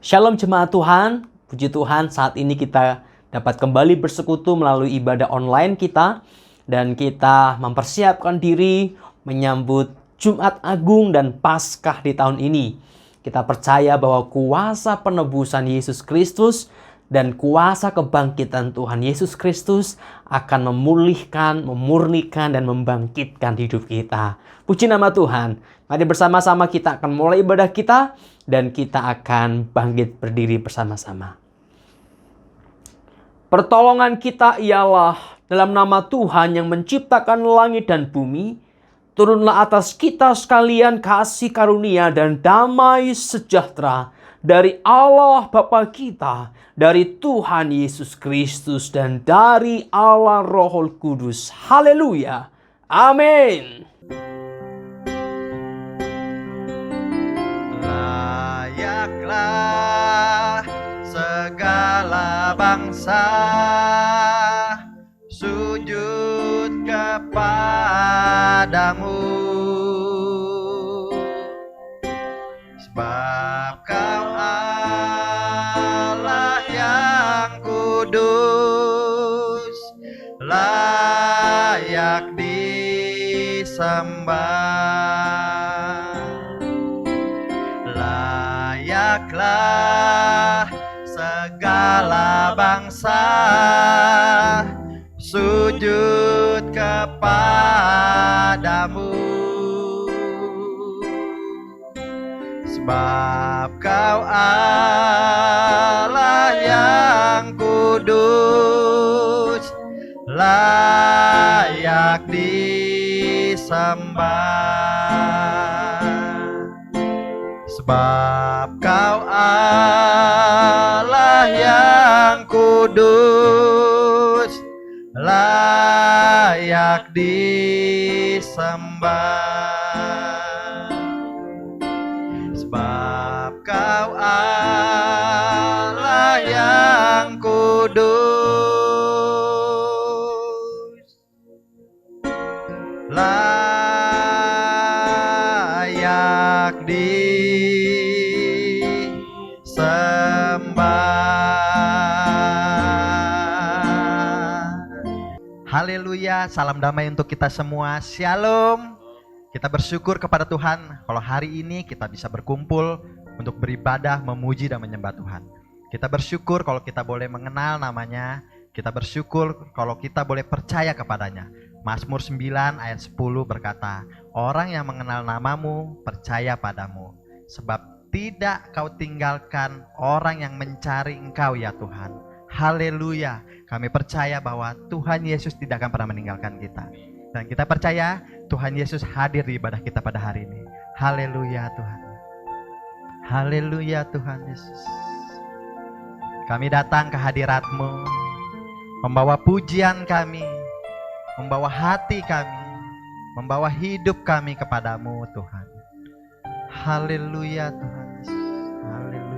Shalom jemaat Tuhan, puji Tuhan saat ini kita dapat kembali bersekutu melalui ibadah online kita dan kita mempersiapkan diri menyambut Jumat Agung dan Paskah di tahun ini. Kita percaya bahwa kuasa penebusan Yesus Kristus dan kuasa kebangkitan Tuhan Yesus Kristus akan memulihkan, memurnikan, dan membangkitkan hidup kita. Puji nama Tuhan. Mari bersama-sama kita akan mulai ibadah kita dan kita akan bangkit berdiri bersama-sama. Pertolongan kita ialah dalam nama Tuhan yang menciptakan langit dan bumi. Turunlah atas kita sekalian kasih karunia dan damai sejahtera dari Allah Bapa kita, dari Tuhan Yesus Kristus, dan dari Allah Roh Kudus. Haleluya. Amin. Layaklah segala bangsa sujud kepadamu, sebab Kau Allah yang kudus, layak disembah. Layaklah segala bangsa sujud kepadamu, sebab Kau Allah yang kudus, layak disembah. Sebab Kau Allah yang kudus, layak disembah. Sebab Kau Allah yang kudus, layak Haleluya, salam damai untuk kita semua. Shalom. Kita bersyukur kepada Tuhan kalau hari ini kita bisa berkumpul untuk beribadah, memuji dan menyembah Tuhan. Kita bersyukur kalau kita boleh mengenal namanya. Kita bersyukur kalau kita boleh percaya kepadanya. Mazmur 9 ayat 10 berkata, orang yang mengenal namamu percaya padamu, sebab tidak Kau tinggalkan orang yang mencari Engkau ya Tuhan. Haleluya, kami percaya bahwa Tuhan Yesus tidak akan pernah meninggalkan kita. Dan kita percaya Tuhan Yesus hadir di ibadah kita pada hari ini. Haleluya Tuhan. Haleluya Tuhan Yesus. Kami datang ke hadirat-Mu, membawa pujian kami, membawa hati kami, membawa hidup kami kepadamu Tuhan. Haleluya Tuhan Yesus. Haleluya.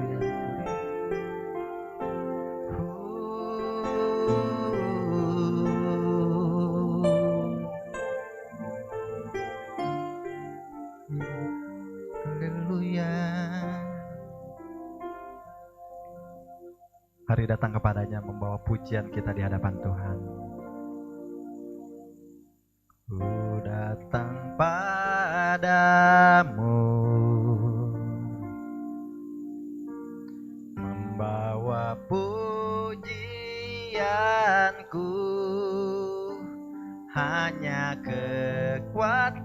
Mari datang kepadanya membawa pujian kita di hadapan Tuhan. Ku datang padamu, membawa pujianku, hanya kekuatan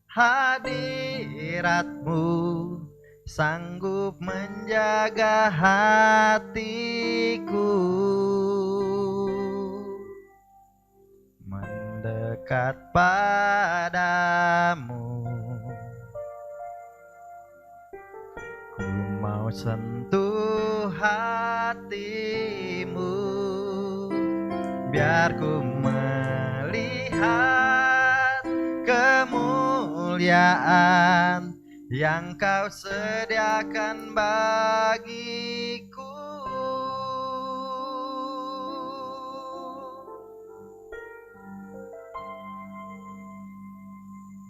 hadirat-Mu sanggup menjaga hatiku, mendekat padamu. Ku mau sentuh hatimu, biar ku melihat kemuliaan yang Kau sediakan bagiku.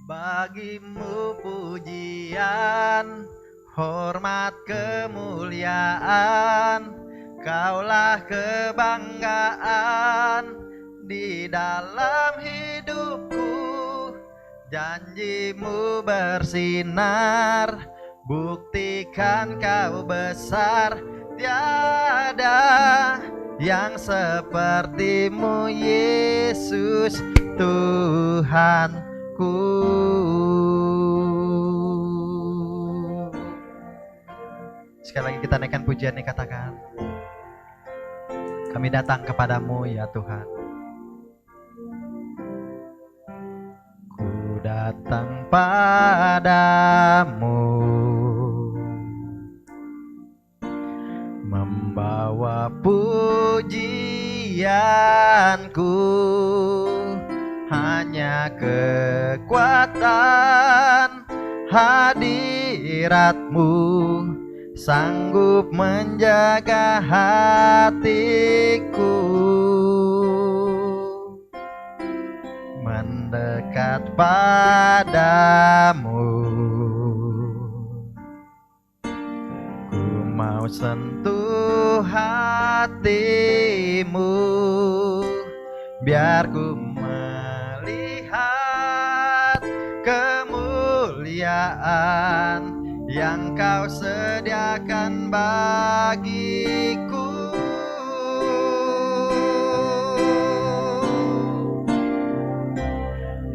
Bagimu pujian, hormat kemuliaan, Kaulah kebanggaan di dalam hidupku. Janjimu bersinar, buktikan Kau besar. Tiada yang seperti-Mu, Yesus Tuhanku. Sekali lagi kita naikkan pujian ini, katakan, kami datang kepadamu ya Tuhan. Ku datang padamu, membawa pujianku, hanya kekuatan hadirat-Mu sanggup menjaga hatiku. Mendekat padamu, ku mau sentuh hatimu, biar ku melihat kemuliaan yang Kau sediakan bagiku.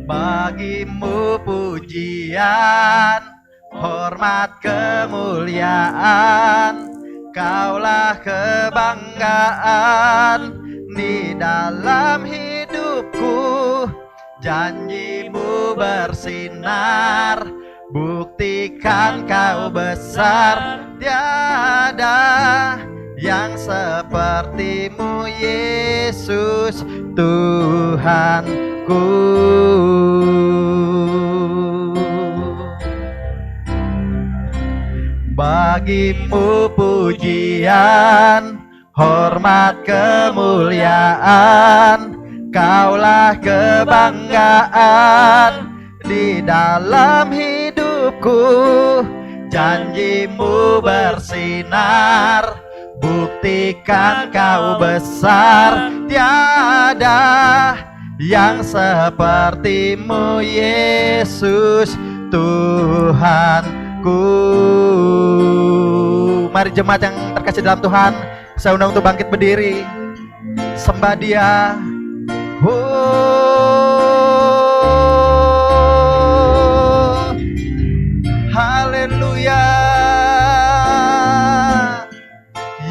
Bagimu pujian, hormat kemuliaan, Kaulah kebanggaan di dalam hidupku. Janjimu bersinar, buktikan Kau besar. Tiada yang seperti-Mu, Yesus Tuhanku. Bagimu pujian, hormat kemuliaan, Kaulah kebanggaan di dalam hidupku. Janjimu bersinar, buktikan Kau besar. Tiada yang seperti-Mu, Yesus Tuhanku. Mari jemaat yang terkasih dalam Tuhan, saya undang untuk bangkit berdiri, sembah Dia. Haleluya,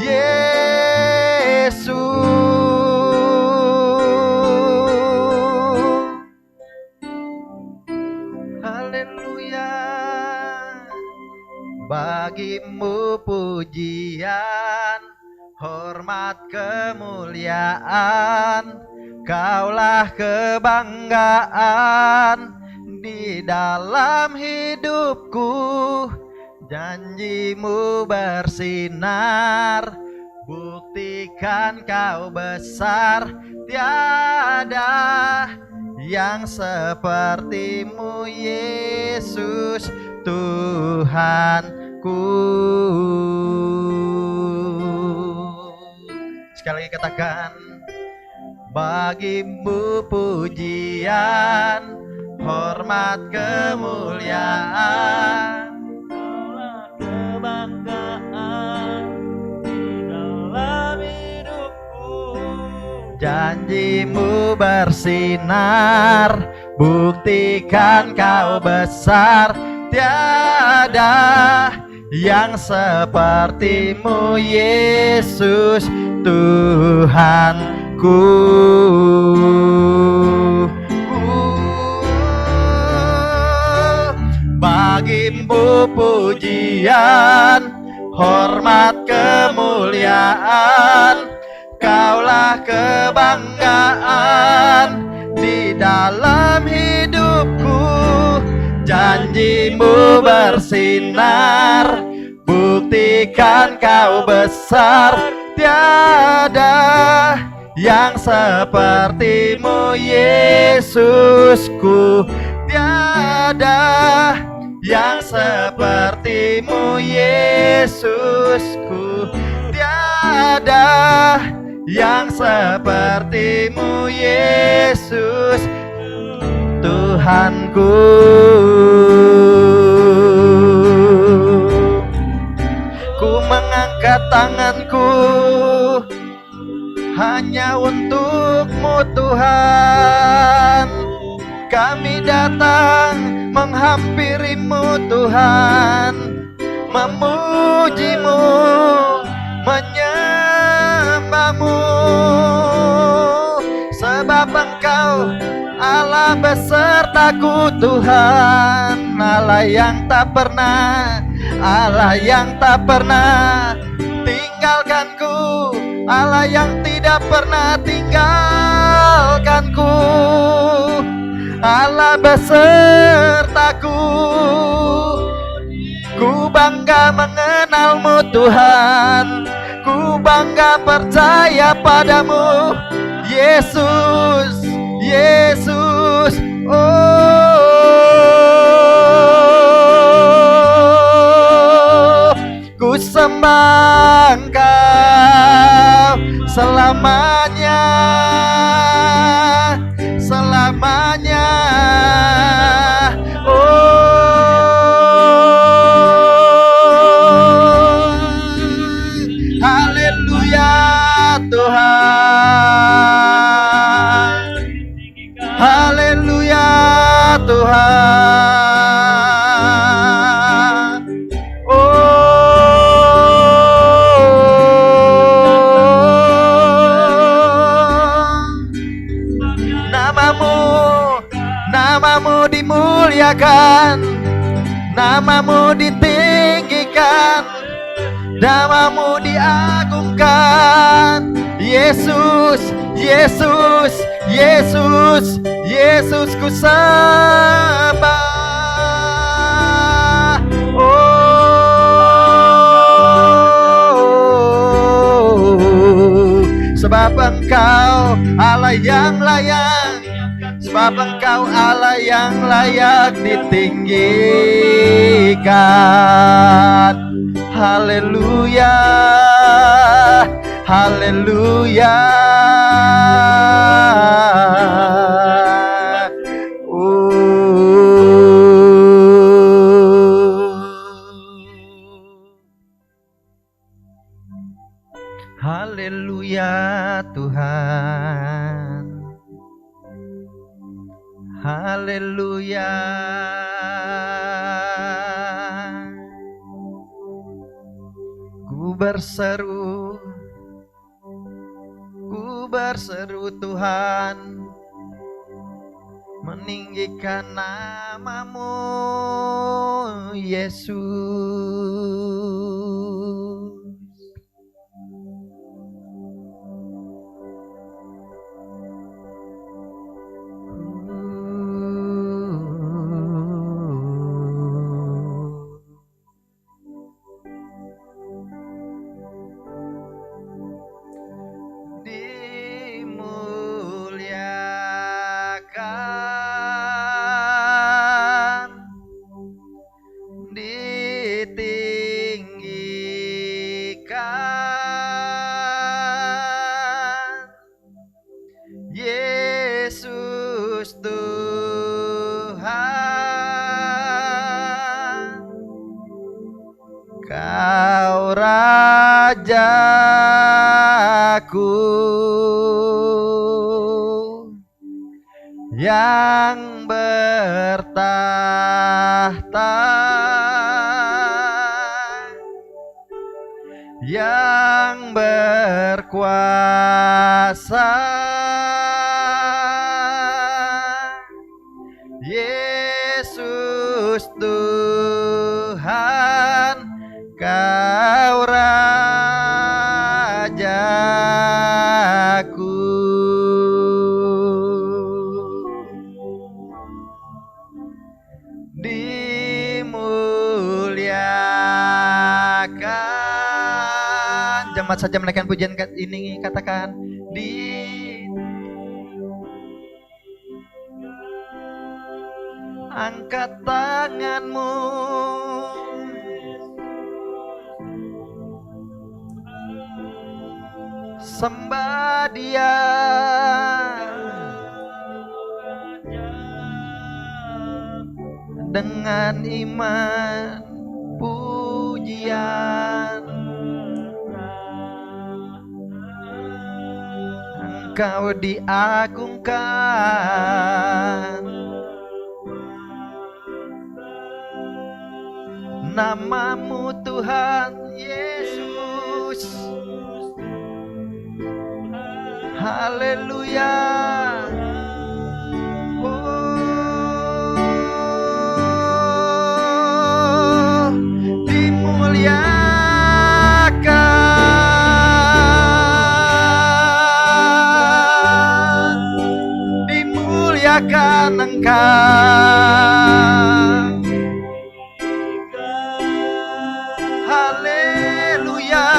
Yesus. Haleluya. Bagimu pujian, hormat kemuliaan, Kaulah kebanggaan di dalam hidupku. Janjimu bersinar, buktikan Kau besar. Tiada yang seperti-Mu, Yesus Tuhanku. Sekali lagi katakan, bagimu pujian, hormat kemuliaan, Kaulah kebanggaan di dalam hidupku. Janjimu bersinar, buktikan Kau besar. Tiada yang seperti-Mu, Yesus Tuhanku. Bagimu pujian, hormat kemuliaan, Kaulah kebanggaan di dalam hidupku. Janjimu bersinar, buktikan Kau besar. Tiada yang seperti-Mu, Yesusku. Tiada yang sepertimu Yesusku. Tiada yang sepertimu Yesus Tuhanku. Ku mengangkat tanganku hanya untukmu Tuhan. Kami datang menghampirimu Tuhan, memujimu, menyembahmu, sebab Engkau Allah besertaku Tuhan. Allah yang tak pernah, Allah yang tak pernah tinggalkanku, Allah yang tidak pernah tinggalkanku. Allah besertaku, ku bangga mengenalmu Tuhan, ku bangga percaya padamu Yesus, Yesus. Oh, ku sembah Engkau selamanya, selamanya. Oh, haleluya Tuhan, haleluya Tuhan. Namamu dimuliakan, namamu ditinggikan, namamu diagungkan. Yesus, Yesus, Yesus, Yesus ku sembah. Oh, sebab Engkau Allah yang layak, sebab Engkau Allah yang layak ditinggikan. Haleluya, haleluya. Haleluya Tuhan, haleluya. Ku berseru Tuhan, meninggikan namamu Yesus. Yesus Tuhan, Kau Rajaku yang bertahta, yang berkuasa. Yesus Tuhan, Kau Rajaku. Dimuliakan. Jemaat saja menaikkan pujian ini, katakan angkat tanganmu. Sembah Dia. Dengan iman pujian, Engkau diagungkan. Namamu Tuhan Yesus. Haleluya. Oh, dimuliakan Engkau. Haleluya.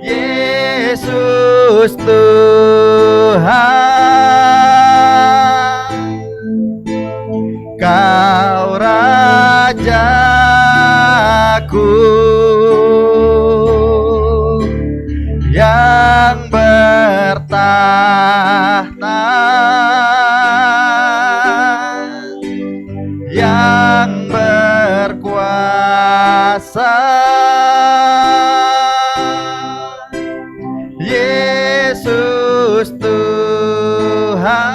Yesus Tuhan, Kau Rajaku yang bertahta, yang berkuasa. Yesus Tuhan,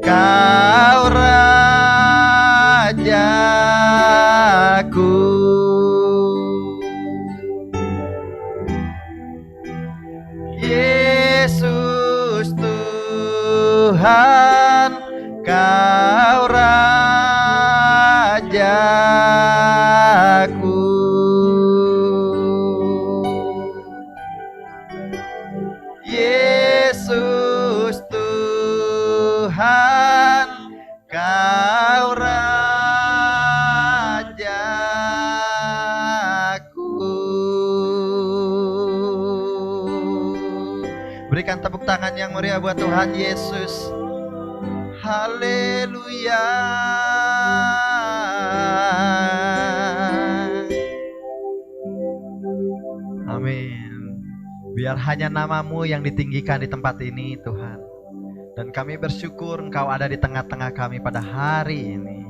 Kau Rajaku. Yesus Tuhan, Kau Rajaku. Yesus Tuhan, Kau Rajaku. Berikan tepuk tangan yang meriah buat Tuhan Yesus. Haleluya. Amin. Biar hanya namamu yang ditinggikan di tempat ini Tuhan. Dan kami bersyukur Engkau ada di tengah-tengah kami pada hari ini.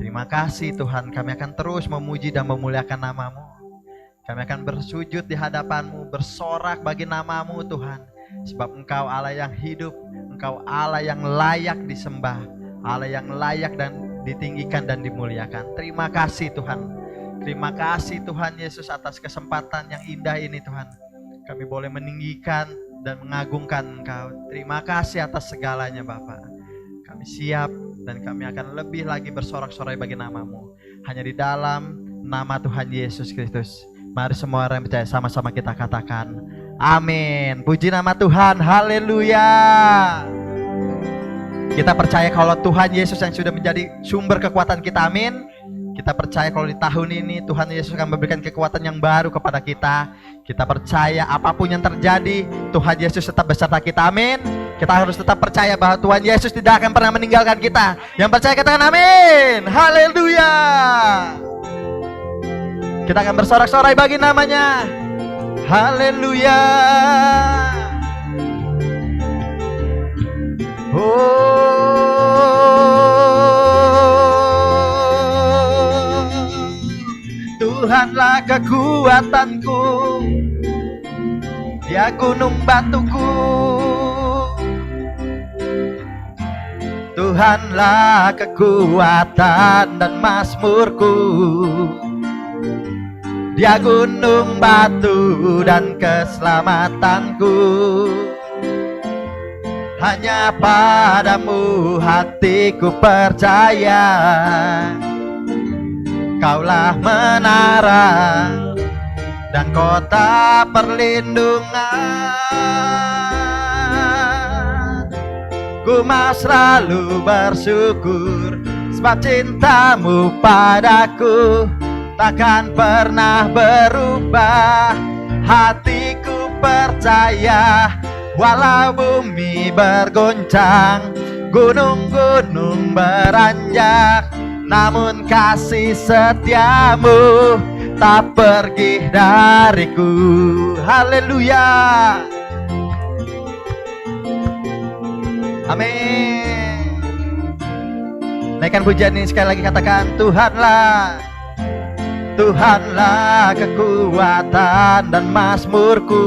Terima kasih Tuhan, kami akan terus memuji dan memuliakan namamu. Kami akan bersujud di hadapanmu, bersorak bagi namamu Tuhan. Sebab Engkau Allah yang hidup, Engkau Allah yang layak disembah, Allah yang layak dan ditinggikan dan dimuliakan. Terima kasih Tuhan. Terima kasih Tuhan Yesus atas kesempatan yang indah ini Tuhan. Kami boleh meninggikan dan mengagungkan Engkau. Terima kasih atas segalanya Bapa. Kami siap dan kami akan lebih lagi bersorak-sorai bagi namamu. Hanya di dalam nama Tuhan Yesus Kristus. Mari semua orang yang percaya sama-sama kita katakan amin. Puji nama Tuhan. Haleluya. Kita percaya kalau Tuhan Yesus yang sudah menjadi sumber kekuatan kita. Amin. Kita percaya kalau di tahun ini Tuhan Yesus akan memberikan kekuatan yang baru kepada kita. Kita percaya apapun yang terjadi, Tuhan Yesus tetap beserta kita. Amin. Kita harus tetap percaya bahwa Tuhan Yesus tidak akan pernah meninggalkan kita. Yang percaya katakan amin. Haleluya. Kita akan bersorak-sorai bagi namanya. Haleluya. Tuhanlah kekuatanku, Dia gunung batuku. Tuhanlah kekuatan dan mazmurku, Dia gunung batu dan keselamatanku. Hanya padamu hatiku percaya, Kaulah menara dan kota perlindungan. Ku mau selalu bersyukur, sebab cintamu padaku takkan pernah berubah. Hatiku percaya, walau bumi bergoncang, gunung-gunung beranjak, namun kasih setiamu tak pergi dariku. Haleluya. Amin. Naikkan pujian ini sekali lagi, katakan Tuhanlah, Tuhanlah kekuatan dan mazmurku.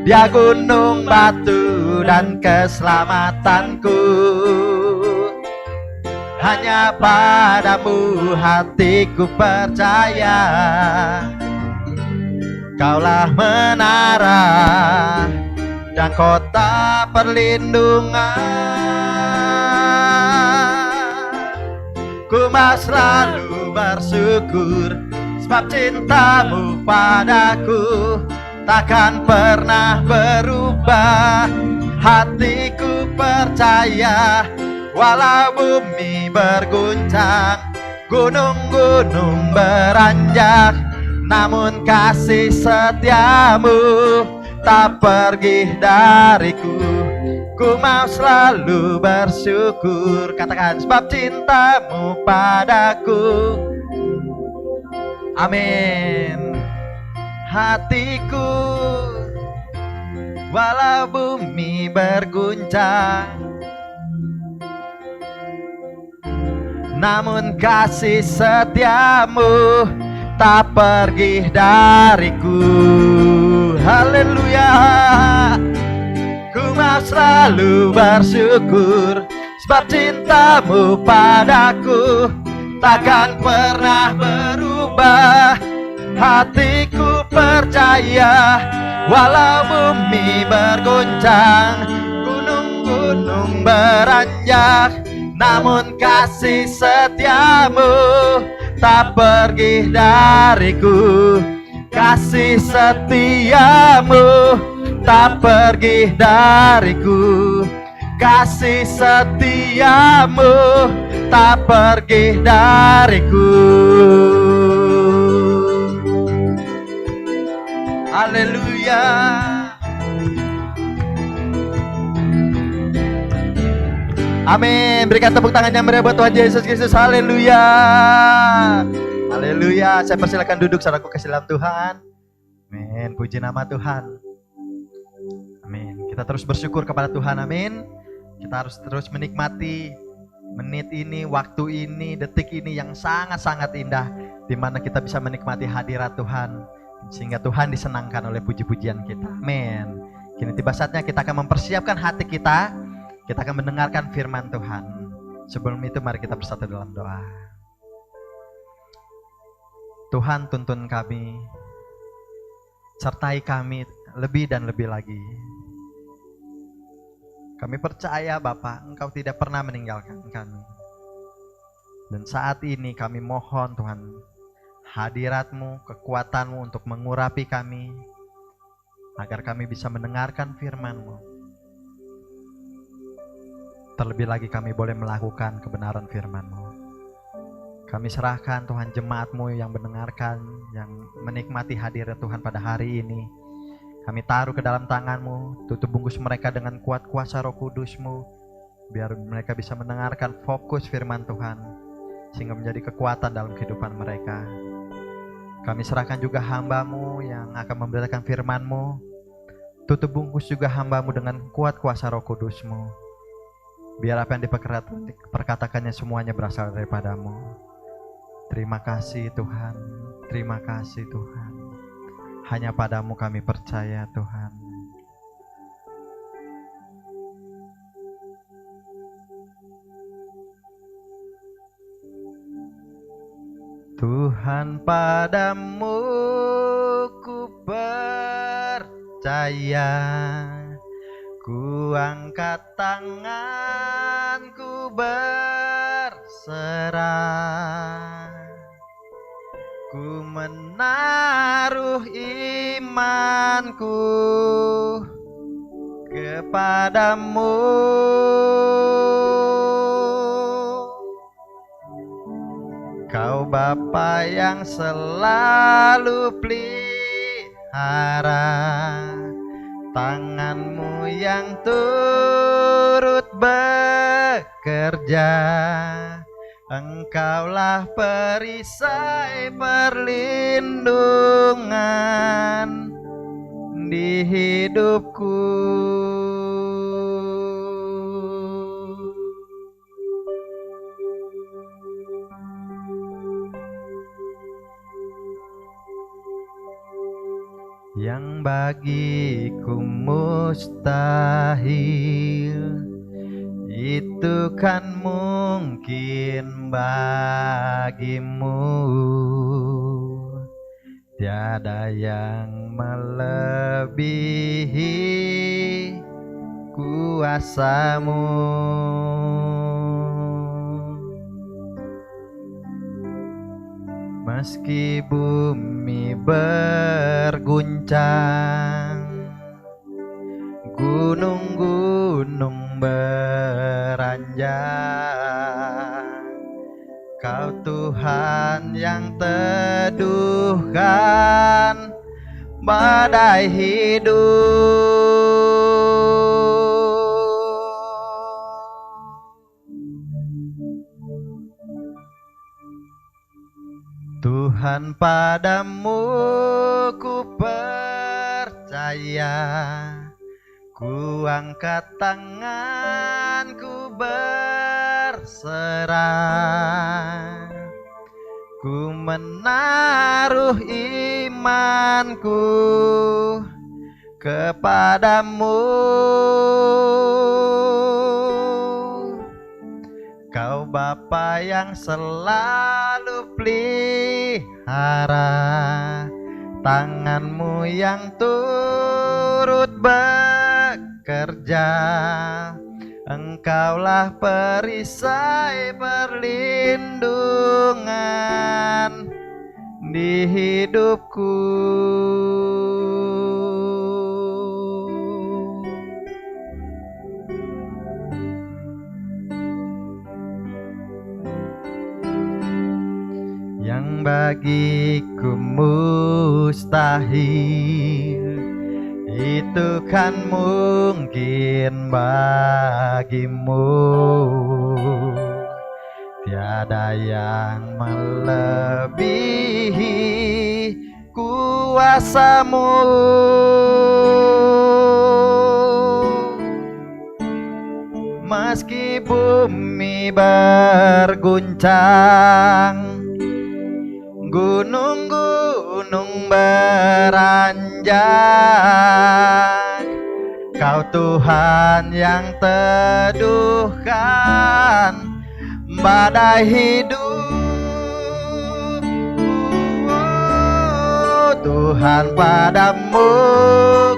Dia gunung batu dan keselamatanku. Hanya padamu hatiku percaya. Kaulah menara dan kota perlindungan. Ku mau selalu bersyukur, sebab cintamu padaku takkan pernah berubah. Hatiku percaya, walau bumi berguncang, gunung-gunung beranjak, namun kasih setiamu tak pergi dariku. Ku mau selalu bersyukur, katakan sebab cintamu padaku. Amin. Hatiku, walau bumi berguncang, namun kasih setiamu tak pergi dariku. Haleluya. Ku mau selalu bersyukur, sebab cintamu padaku takkan pernah berubah. Hatiku percaya, walau bumi berguncang, gunung-gunung beranjak, namun kasih setiamu tak pergi dariku. Kasih setiamu tak pergi dariku. Kasih setiamu tak pergi dariku. Haleluya. Amin. Berikan tepuk tangan yang meriah buat Tuhan Yesus Kristus. Haleluya. Haleluya. Saya persilakan duduk, saudaraku kasih dalam Tuhan. Amin. Puji nama Tuhan. Amin. Kita terus bersyukur kepada Tuhan. Amin. Kita harus terus menikmati menit ini, waktu ini, detik ini yang sangat-sangat indah, di mana kita bisa menikmati hadirat Tuhan, sehingga Tuhan disenangkan oleh puji-pujian kita. Amin. Kini tiba saatnya kita akan mempersiapkan hati kita. Kita akan mendengarkan firman Tuhan. Sebelum itu mari kita bersatu dalam doa. Tuhan, tuntun kami, sertai kami lebih dan lebih lagi. Kami percaya Bapa, Engkau tidak pernah meninggalkan kami. Dan saat ini kami mohon Tuhan, hadirat-Mu, kekuatan-Mu untuk mengurapi kami, agar kami bisa mendengarkan firman-Mu. Terlebih lagi kami boleh melakukan kebenaran firman-Mu. Kami serahkan Tuhan jemaat-Mu yang mendengarkan, yang menikmati hadirat Tuhan pada hari ini. Kami taruh ke dalam tangan-Mu, tutup bungkus mereka dengan kuat kuasa Roh Kudus-Mu, biar mereka bisa mendengarkan fokus firman Tuhan, sehingga menjadi kekuatan dalam kehidupan mereka. Kami serahkan juga hamba-Mu yang akan memberitakan firman-Mu, tutup bungkus juga hamba-Mu dengan kuat kuasa Roh Kudus-Mu, biar apa yang diperkatakannya semuanya berasal daripada-Mu. Terima kasih Tuhan, terima kasih Tuhan. Hanya pada-Mu kami percaya Tuhan. Tuhan, pada-Mu ku percaya. Ku angkat tangan, ku berserah. Ku menaruh imanku kepadamu. Kau Bapa yang selalu pelihara tanganmu yang turut bekerja. Engkaulah perisai perlindungan di hidupku. Yang bagiku mustahil, itu kan mungkin bagimu. Tiada yang melebihi kuasamu. Meski bumi berguncang, gunung-gunung beranjak, Kau Tuhan yang teduhkan badai hidup. Tuhan, padamu ku percaya, ku angkat tangan, ku berserah, ku menaruh imanku kepadamu. Kau Bapa yang selalu pelihara, tanganmu yang turut bekerja. Engkaulah perisai perlindungan di hidupku. Yang bagiku mustahil, itu kan mungkin bagimu. Tiada yang melebihi kuasamu. Meski bumi berguncang, gunung-gunung beranjak, Kau Tuhan yang teduhkan badai hidup. Oh, Tuhan, padamu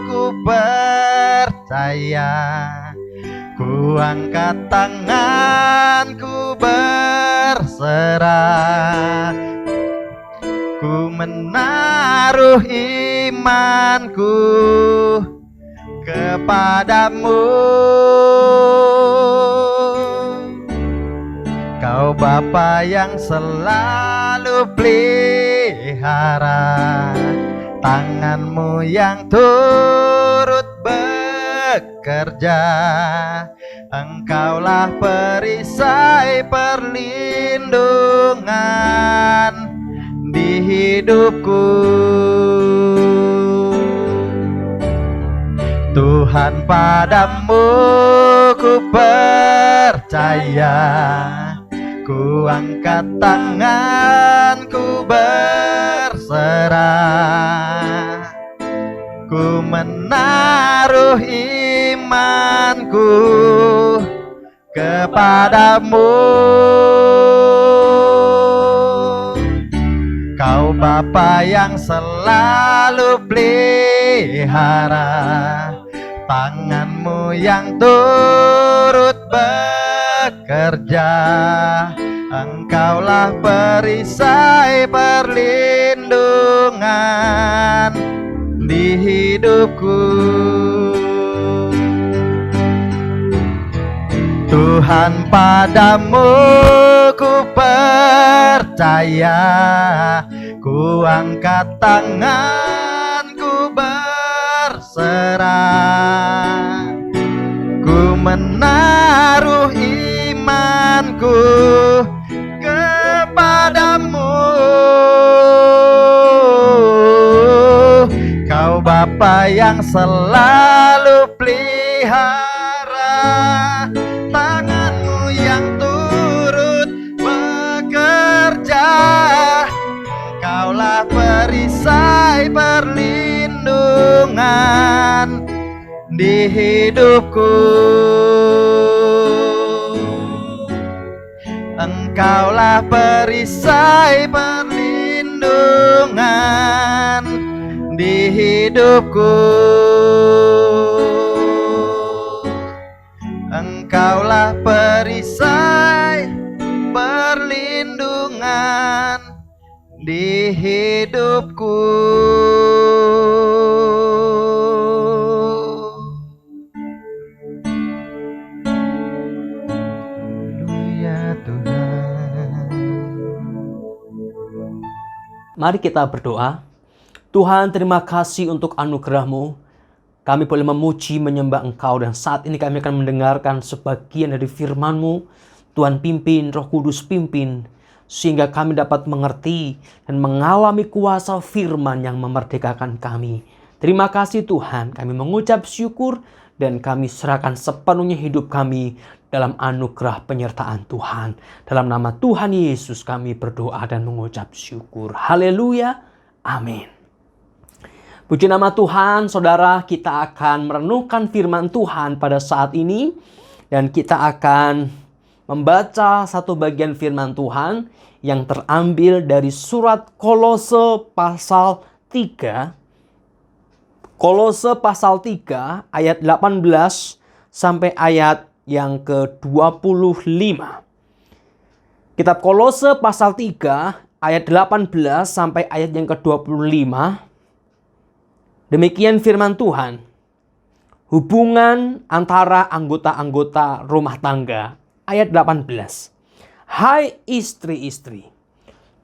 ku percaya, ku angkat tangan, ku berserah, ku menaruh imanku kepadamu. Kau Bapa yang selalu pelihara, tanganmu yang turut bekerja. Engkaulah perisai perlindungan di hidupku. Tuhan, padamu ku percaya, ku angkat tangan, ku berserah, ku menaruh imanku kepadamu. Kau Bapa yang selalu pelihara, tanganmu yang turut bekerja. Engkaulah perisai perlindungan di hidupku. Tuhan, padamu ku percaya, ku angkat tangan, ku berserah, pasrah. Ku menaruh imanku kepadamu. Kau Bapa yang selalu pelihara, tanganmu yang turut bekerja. Engkaulah perisai perlindungan di hidupku. Engkaulah perisai perlindungan di hidupku. Engkaulah perisai perlindungan di hidupku. Haleluya Tuhan. Mari kita berdoa. Tuhan, terima kasih untuk anugerah-Mu. Kami boleh memuji, menyembah Engkau, dan saat ini kami akan mendengarkan sebagian dari firman-Mu. Tuhan pimpin, Roh Kudus pimpin, sehingga kami dapat mengerti dan mengalami kuasa firman yang memerdekakan kami. Terima kasih Tuhan, kami mengucap syukur dan kami serahkan sepenuhnya hidup kami dalam anugerah penyertaan Tuhan. Dalam nama Tuhan Yesus kami berdoa dan mengucap syukur. Haleluya. Amin. Puji nama Tuhan, saudara, kita akan merenungkan firman Tuhan pada saat ini. Dan kita akan membaca satu bagian firman Tuhan yang terambil dari surat Kolose pasal 3. Kolose pasal 3 ayat 18 sampai ayat yang ke-25. Kitab Kolose pasal 3 ayat 18 sampai ayat yang ke-25. Demikian firman Tuhan. Hubungan antara anggota-anggota rumah tangga. Ayat 18. Hai istri-istri,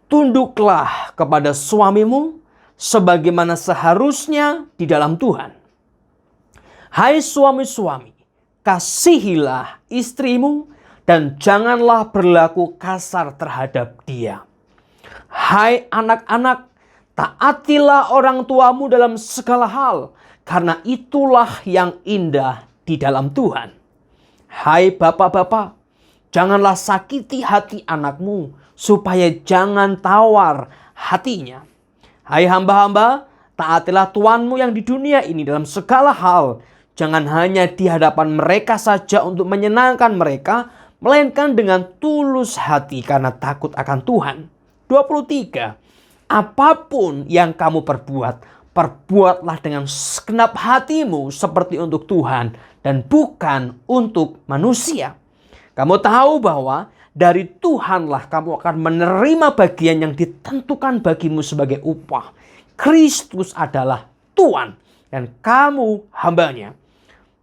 tunduklah kepada suamimu sebagaimana seharusnya di dalam Tuhan. Hai suami-suami, kasihilah istrimu dan janganlah berlaku kasar terhadap dia. Hai anak-anak, taatilah orang tuamu dalam segala hal, karena itulah yang indah di dalam Tuhan. Hai bapak-bapak, janganlah sakiti hati anakmu, supaya jangan tawar hatinya. Hai hamba-hamba, taatilah tuanmu yang di dunia ini dalam segala hal. Jangan hanya di hadapan mereka saja untuk menyenangkan mereka, melainkan dengan tulus hati karena takut akan Tuhan. 23. Apapun yang kamu perbuat, perbuatlah dengan segenap hatimu seperti untuk Tuhan dan bukan untuk manusia. Kamu tahu bahwa dari Tuhanlah kamu akan menerima bagian yang ditentukan bagimu sebagai upah. Kristus adalah Tuhan dan kamu hambanya.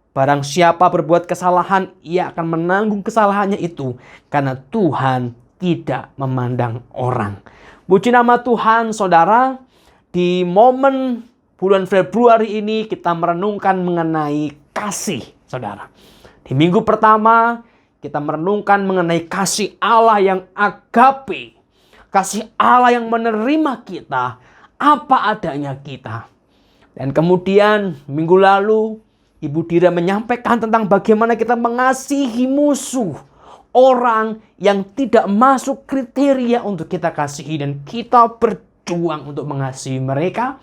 Barang siapa berbuat kesalahan, ia akan menanggung kesalahannya itu karena Tuhan tidak memandang orang. Puji nama Tuhan, saudara. Di momen bulan Februari ini kita merenungkan mengenai kasih, saudara. Di minggu pertama kita merenungkan mengenai kasih Allah yang agape. Kasih Allah yang menerima kita apa adanya kita. Dan kemudian minggu lalu Ibu Dira menyampaikan tentang bagaimana kita mengasihi musuh. Orang yang tidak masuk kriteria untuk kita kasihi dan kita berjuang untuk mengasihi mereka.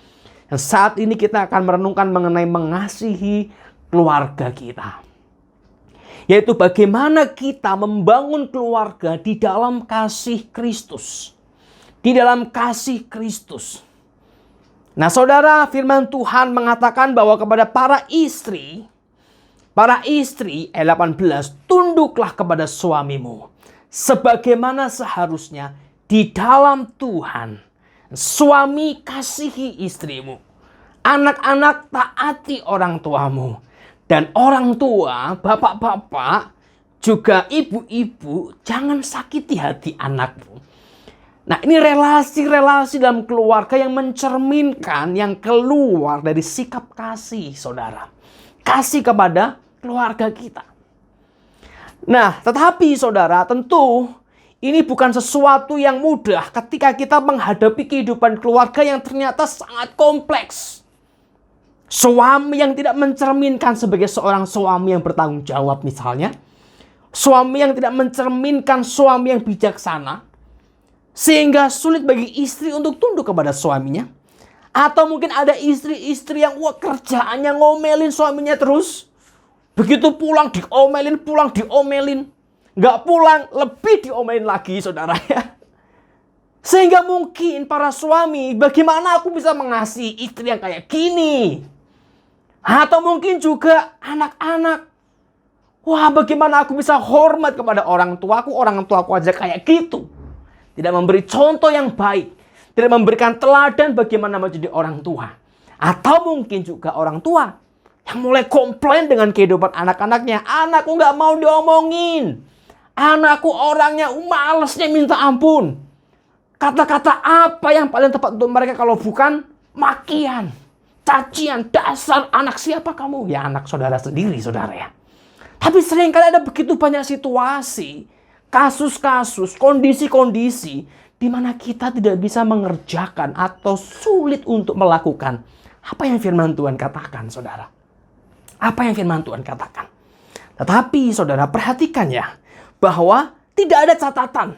Dan saat ini kita akan merenungkan mengenai mengasihi keluarga kita. Yaitu bagaimana kita membangun keluarga di dalam kasih Kristus. Di dalam kasih Kristus. Nah saudara, firman Tuhan mengatakan bahwa kepada para istri ayat 18, tunduklah kepada suamimu sebagaimana seharusnya di dalam Tuhan. Suami, kasihi istrimu. Anak-anak, taati orang tuamu. Dan orang tua, bapak-bapak, juga ibu-ibu, jangan sakiti hati anakmu. Nah, ini relasi-relasi dalam keluarga yang mencerminkan yang keluar dari sikap kasih, saudara. Kasih kepada keluarga kita. Nah, tetapi saudara, tentu ini bukan sesuatu yang mudah ketika kita menghadapi kehidupan keluarga yang ternyata sangat kompleks. Suami yang tidak mencerminkan sebagai seorang suami yang bertanggung jawab misalnya. Suami yang tidak mencerminkan suami yang bijaksana. Sehingga sulit bagi istri untuk tunduk kepada suaminya. Atau mungkin ada istri-istri yang kerjaannya ngomelin suaminya terus. Begitu pulang diomelin. Nggak pulang, lebih diomelin lagi, saudara ya. Sehingga mungkin para suami, bagaimana aku bisa mengasihi istri yang kayak gini? Atau mungkin juga anak-anak. Wah, bagaimana aku bisa hormat kepada orang tuaku aja kayak gitu. Tidak memberi contoh yang baik. Tidak memberikan teladan bagaimana menjadi orang tua. Atau mungkin juga orang tua yang mulai komplain dengan kehidupan anak-anaknya. Anakku nggak mau diomongin. Anakku orangnya malesnya minta ampun. Kata-kata apa yang paling tepat untuk mereka kalau bukan makian, cacian, dasar anak siapa kamu? Ya anak saudara sendiri, saudara ya. Tapi seringkali ada begitu banyak situasi, kasus-kasus, kondisi-kondisi di mana kita tidak bisa mengerjakan atau sulit untuk melakukan apa yang firman Tuhan katakan, saudara. Apa yang firman Tuhan katakan. Tetapi saudara perhatikan ya, bahwa tidak ada catatan.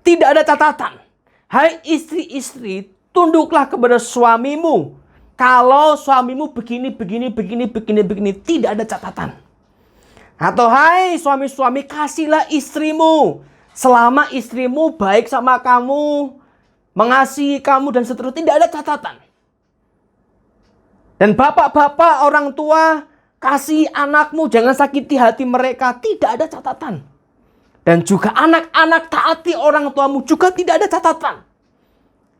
Tidak ada catatan. Hai istri-istri, tunduklah kepada suamimu. Kalau suamimu begini, tidak ada catatan. Atau hai suami-suami, kasihlah istrimu. Selama istrimu baik sama kamu, mengasihi kamu dan seterusnya, tidak ada catatan. Dan bapak-bapak orang tua, kasih anakmu, jangan sakiti hati mereka, tidak ada catatan. Dan juga anak-anak taati orang tuamu juga tidak ada catatan.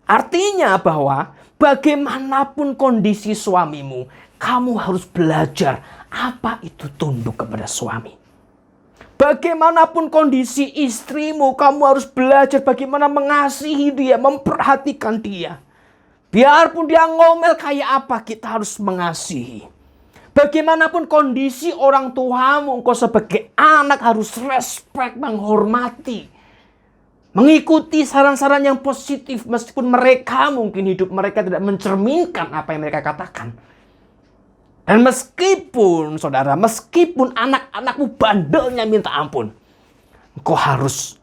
Artinya bahwa bagaimanapun kondisi suamimu, kamu harus belajar apa itu tunduk kepada suami. Bagaimanapun kondisi istrimu, kamu harus belajar bagaimana mengasihi dia, memperhatikan dia. Biarpun dia ngomel kayak apa, kita harus mengasihi. Bagaimanapun kondisi orang tuamu, engkau sebagai anak harus respect, menghormati. Mengikuti saran-saran yang positif meskipun mereka mungkin hidup mereka tidak mencerminkan apa yang mereka katakan. Dan meskipun saudara, meskipun anak-anakmu bandelnya minta ampun, engkau harus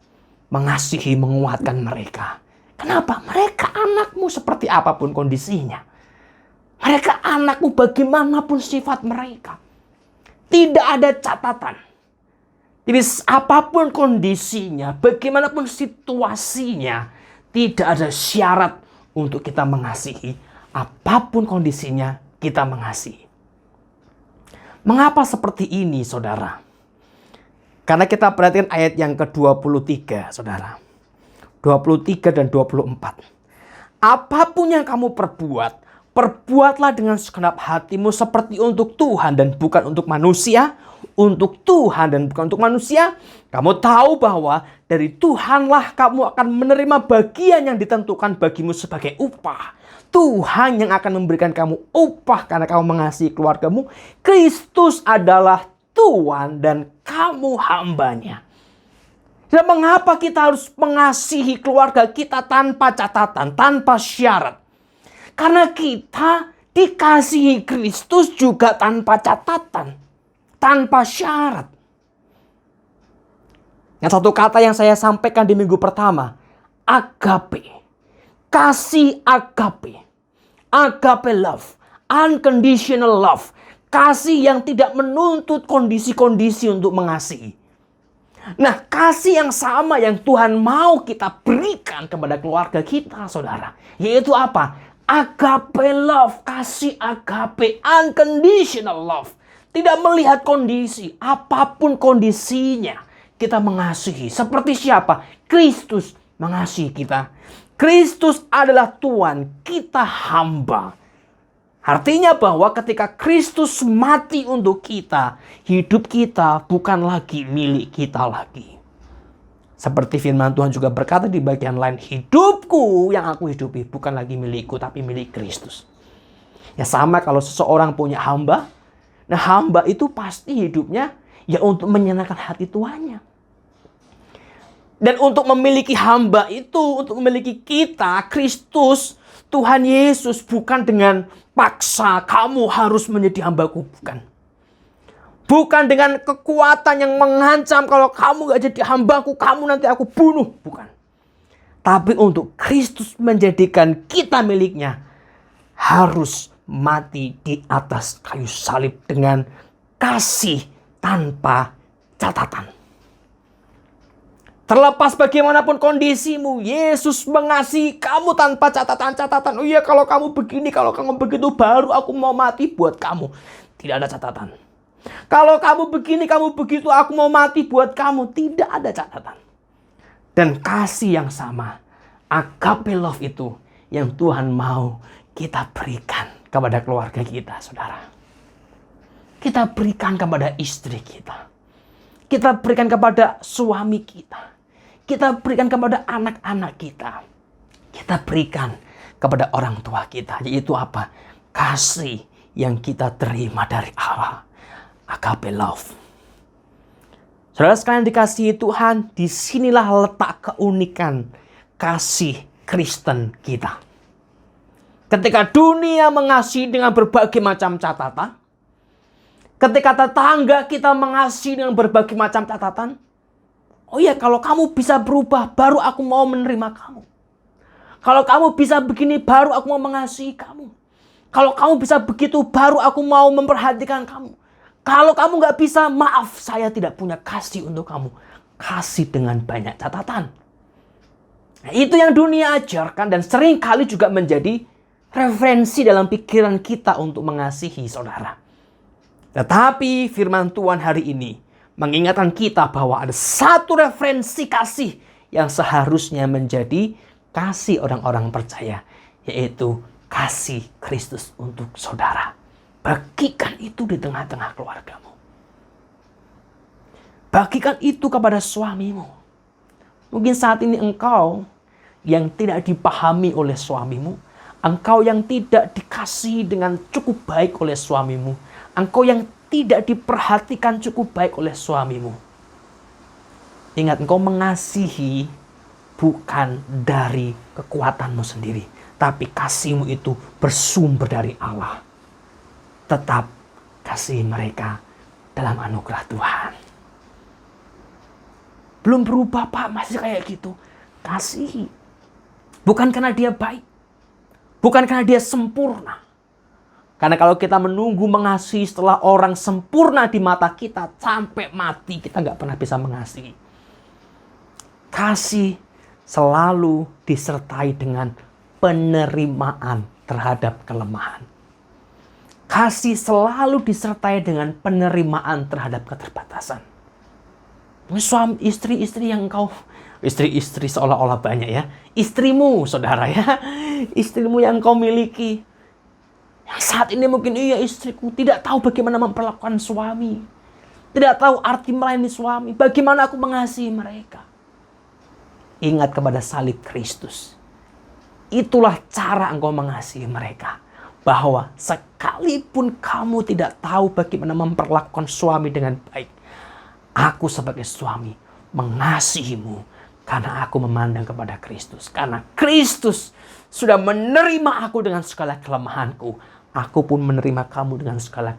mengasihi, menguatkan mereka. Kenapa? Mereka anakmu seperti apapun kondisinya. Mereka anakmu bagaimanapun sifat mereka. Tidak ada catatan. Jadi apapun kondisinya, bagaimanapun situasinya, tidak ada syarat untuk kita mengasihi. Apapun kondisinya, kita mengasihi. Mengapa seperti ini, saudara? Karena kita perhatikan ayat yang ke-23, saudara. 23 dan 24. Apapun yang kamu perbuat, perbuatlah dengan segenap hatimu seperti untuk Tuhan dan bukan untuk manusia. Untuk Tuhan dan bukan untuk manusia. Kamu tahu bahwa dari Tuhanlah kamu akan menerima bagian yang ditentukan bagimu sebagai upah. Tuhan yang akan memberikan kamu upah karena kamu mengasihi keluargamu. Kristus adalah Tuhan dan kamu hambanya. Dan mengapa kita harus mengasihi keluarga kita tanpa catatan, tanpa syarat? Karena kita dikasihi Kristus juga tanpa catatan, tanpa syarat. Yang satu kata yang saya sampaikan di minggu pertama, agape. Kasih agape. Agape love. Unconditional love. Kasih yang tidak menuntut kondisi-kondisi untuk mengasihi. Nah, kasih yang sama yang Tuhan mau kita berikan kepada keluarga kita, saudara. Yaitu apa? Agape love. Kasih agape. Unconditional love. Tidak melihat kondisi. Apapun kondisinya, kita mengasihi. Seperti siapa? Kristus mengasihi kita. Kristus adalah Tuhan, kita hamba. Artinya bahwa ketika Kristus mati untuk kita, hidup kita bukan lagi milik kita lagi. Seperti firman Tuhan juga berkata di bagian lain, hidupku yang aku hidupi bukan lagi milikku tapi milik Kristus. Ya sama kalau seseorang punya hamba, nah hamba itu pasti hidupnya ya untuk menyenangkan hati tuannya. Dan untuk memiliki hamba itu, untuk memiliki kita, Kristus, Tuhan Yesus, bukan dengan paksa kamu harus menjadi hambaku, bukan. Bukan dengan kekuatan yang mengancam kalau kamu gak jadi hambaku, kamu nanti aku bunuh. Bukan. Tapi untuk Kristus menjadikan kita miliknya, harus mati di atas kayu salib dengan kasih tanpa catatan. Terlepas bagaimanapun kondisimu, Yesus mengasihi kamu tanpa catatan-catatan. Oh iya, kalau kamu begini, kalau kamu begitu, baru aku mau mati buat kamu. Tidak ada catatan. Kalau kamu begini, kamu begitu, aku mau mati buat kamu. Tidak ada catatan. Dan kasih yang sama, agape love itu, yang Tuhan mau kita berikan kepada keluarga kita, saudara. Kita berikan kepada istri kita. Kita berikan kepada suami kita. Kita berikan kepada anak-anak kita. Kita berikan kepada orang tua kita. Yaitu apa? Kasih yang kita terima dari Allah. Agape love. Saudara sekalian dikasihi Tuhan, disinilah letak keunikan kasih Kristen kita. Ketika dunia mengasihi dengan berbagai macam catatan, ketika tetangga kita mengasihi dengan berbagai macam catatan, oh iya, kalau kamu bisa berubah, baru aku mau menerima kamu. Kalau kamu bisa begini, baru aku mau mengasihi kamu. Kalau kamu bisa begitu, baru aku mau memperhatikan kamu. Kalau kamu gak bisa, maaf, saya tidak punya kasih untuk kamu. Kasih dengan banyak catatan. Nah, itu yang dunia ajarkan dan sering kali juga menjadi referensi dalam pikiran kita untuk mengasihi saudara. Tetapi firman Tuhan hari ini mengingatkan kita bahwa ada satu referensi kasih yang seharusnya menjadi kasih orang-orang percaya, yaitu kasih Kristus untuk saudara. Bagikan itu di tengah-tengah keluargamu. Bagikan itu kepada suamimu. Mungkin saat ini engkau yang tidak dipahami oleh suamimu, engkau yang tidak dikasihi dengan cukup baik oleh suamimu, engkau yang tidak diperhatikan cukup baik oleh suamimu. Ingat, engkau mengasihi bukan dari kekuatanmu sendiri, tapi kasihmu itu bersumber dari Allah. Tetap kasih mereka dalam anugerah Tuhan. Belum berubah, Pak, masih kayak gitu. Kasihi. Bukan karena dia baik. Bukan karena dia sempurna. Karena kalau kita menunggu mengasihi setelah orang sempurna di mata kita, sampai mati kita nggak pernah bisa mengasihi. Kasih selalu disertai dengan penerimaan terhadap kelemahan. Kasih selalu disertai dengan penerimaan terhadap keterbatasan. Suami, istri-istri yang engkau, istri-istri seolah-olah banyak ya. Istrimu, saudara ya. Istrimu yang engkau miliki. Yang saat ini mungkin, iya istriku tidak tahu bagaimana memperlakukan suami. Tidak tahu arti melayani suami. Bagaimana aku mengasihi mereka. Ingat kepada salib Kristus. Itulah cara engkau mengasihi mereka. Bahwa sekalipun kamu tidak tahu bagaimana memperlakukan suami dengan baik, aku sebagai suami mengasihimu karena aku memandang kepada Kristus. Karena Kristus sudah menerima aku dengan segala kelemahanku, aku pun menerima kamu dengan segala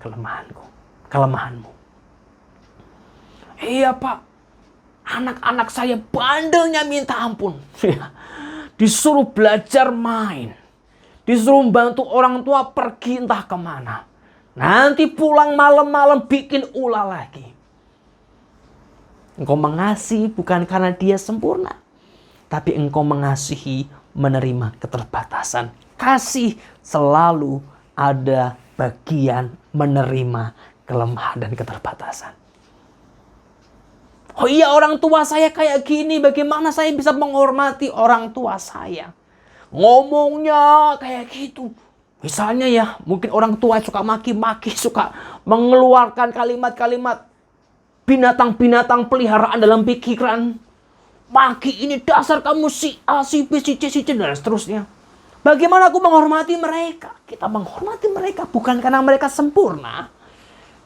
kelemahanmu. Iya, Pak, anak-anak saya bandelnya minta ampun. Disuruh belajar main. Disuruh bantu orang tua pergi entah kemana. Nanti pulang malam-malam bikin ulah lagi. Engkau mengasihi bukan karena dia sempurna. Tapi engkau mengasihi menerima keterbatasan. Kasih selalu ada bagian menerima kelemahan dan keterbatasan. Oh iya, orang tua saya kayak gini. Bagaimana saya bisa menghormati orang tua saya? Ngomongnya kayak gitu. Misalnya ya, mungkin orang tua suka maki-maki, suka mengeluarkan kalimat-kalimat binatang-binatang peliharaan dalam pikiran. maki ini dasar kamu si A, si B, si C, dan seterusnya. Bagaimana aku menghormati mereka? Kita menghormati mereka bukan karena mereka sempurna,